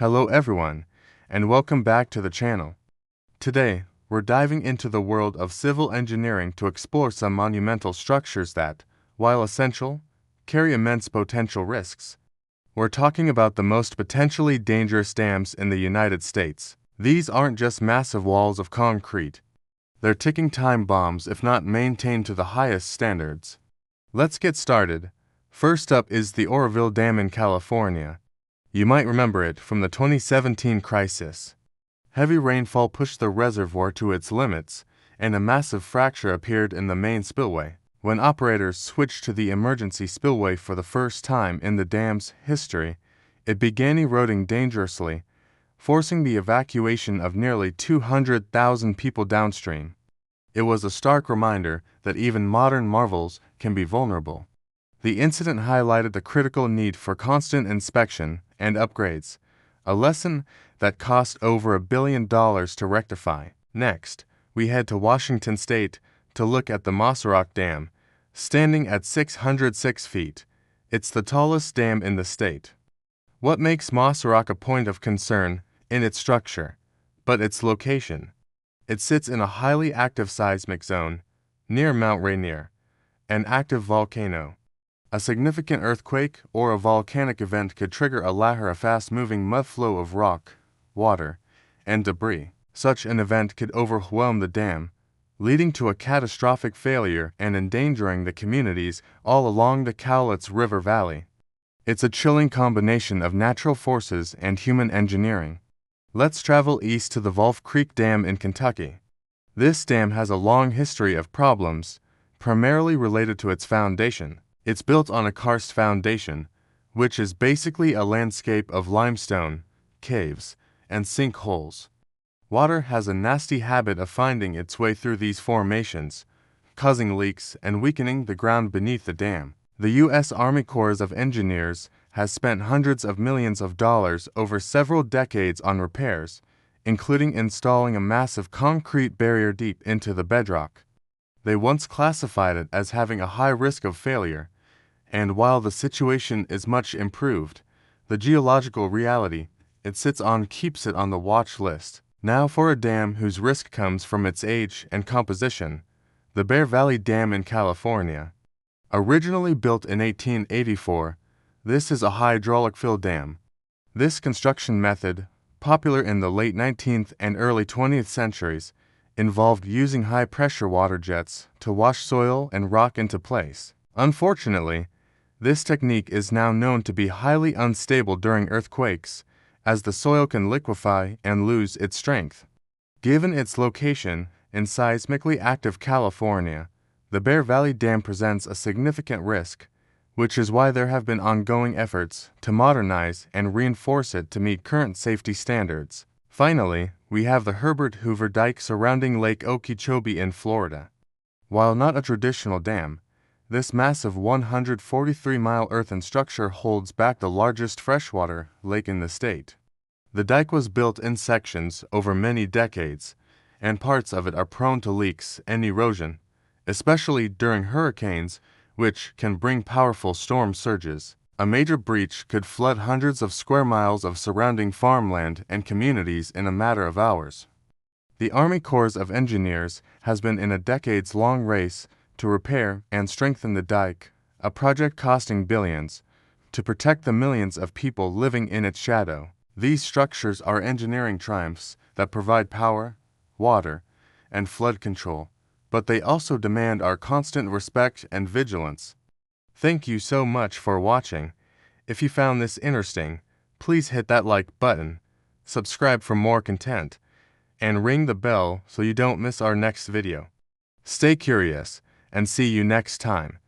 Hello everyone, and welcome back to the channel. Today, we're diving into the world of civil engineering to explore some monumental structures that, while essential, carry immense potential risks. We're talking about the most potentially dangerous dams in the United States. These aren't just massive walls of concrete. They're ticking time bombs if not maintained to the highest standards. Let's get started. First up is the Oroville Dam in California. You might remember it from the 2017 crisis. Heavy rainfall pushed the reservoir to its limits, and a massive fracture appeared in the main spillway. When operators switched to the emergency spillway for the first time in the dam's history, it began eroding dangerously, forcing the evacuation of nearly 200,000 people downstream. It was a stark reminder that even modern marvels can be vulnerable. The incident highlighted the critical need for constant inspection and upgrades, a lesson that cost over $1 billion to rectify. Next, we head to Washington State to look at the Mossyrock Dam, standing at 606 feet. It's the tallest dam in the state. What makes Mossyrock a point of concern in its structure, but its location? It sits in a highly active seismic zone, near Mount Rainier, an active volcano. A significant earthquake or a volcanic event could trigger a fast-moving mud flow of rock, water, and debris. Such an event could overwhelm the dam, leading to a catastrophic failure and endangering the communities all along the Cowlitz River Valley. It's a chilling combination of natural forces and human engineering. Let's travel east to the Wolf Creek Dam in Kentucky. This dam has a long history of problems, primarily related to its foundation. It's built on a karst foundation, which is basically a landscape of limestone, caves, and sinkholes. Water has a nasty habit of finding its way through these formations, causing leaks and weakening the ground beneath the dam. The U.S. Army Corps of Engineers has spent hundreds of millions of dollars over several decades on repairs, including installing a massive concrete barrier deep into the bedrock. They once classified it as having a high risk of failure, and while the situation is much improved, the geological reality it sits on keeps it on the watch list. Now for a dam whose risk comes from its age and composition, the Bear Valley Dam in California. Originally built in 1884, this is a hydraulic-fill dam. This construction method, popular in the late 19th and early 20th centuries, involved using high-pressure water jets to wash soil and rock into place. Unfortunately, this technique is now known to be highly unstable during earthquakes, as the soil can liquefy and lose its strength. Given its location in seismically active California, the Bear Valley Dam presents a significant risk, which is why there have been ongoing efforts to modernize and reinforce it to meet current safety standards. Finally, we have the Herbert Hoover Dike surrounding Lake Okeechobee in Florida. While not a traditional dam, this massive 143-mile earthen structure holds back the largest freshwater lake in the state. The dike was built in sections over many decades, and parts of it are prone to leaks and erosion, especially during hurricanes, which can bring powerful storm surges. A major breach could flood hundreds of square miles of surrounding farmland and communities in a matter of hours. The Army Corps of Engineers has been in a decades-long race to repair and strengthen the dike, a project costing billions, to protect the millions of people living in its shadow. These structures are engineering triumphs that provide power, water, and flood control, but they also demand our constant respect and vigilance. Thank you so much for watching. If you found this interesting, please hit that like button, subscribe for more content, and ring the bell so you don't miss our next video. Stay curious, and see you next time.